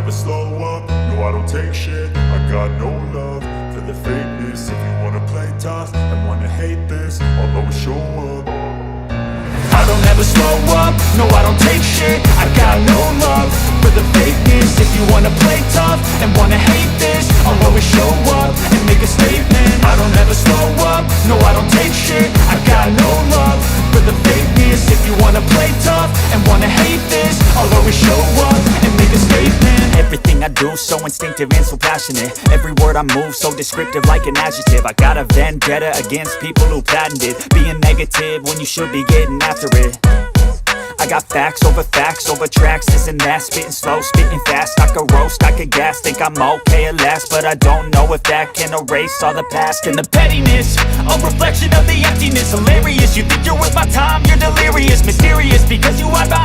never slow up, no I don't take shit. I got no love for the fakeness. If you wanna play tough and wanna hate this, I'll always show up. I don't ever slow up, no I don't take shit. I got no love for the fakeness. If you wanna play tough and wanna hate this, I'll always show up and make a statement. I don't ever slow up, no I don't take shit. I got no love for the fakeness. If you wanna play tough and wanna hate this, I'll always show up and make a statement. Everything I do so instinctive and so passionate. Every word I move so descriptive like an adjective. I got a vendetta against people who patented being negative when you should be getting after it. I got facts over tracks, this and that. Spitting slow, spitting fast. I could roast, I could gas. Think I'm okay at last, but I don't know if that can erase all the past. And the pettiness, a reflection of the emptiness. Hilarious, you think you're worth my time, you're delirious. Mysterious, because you are behind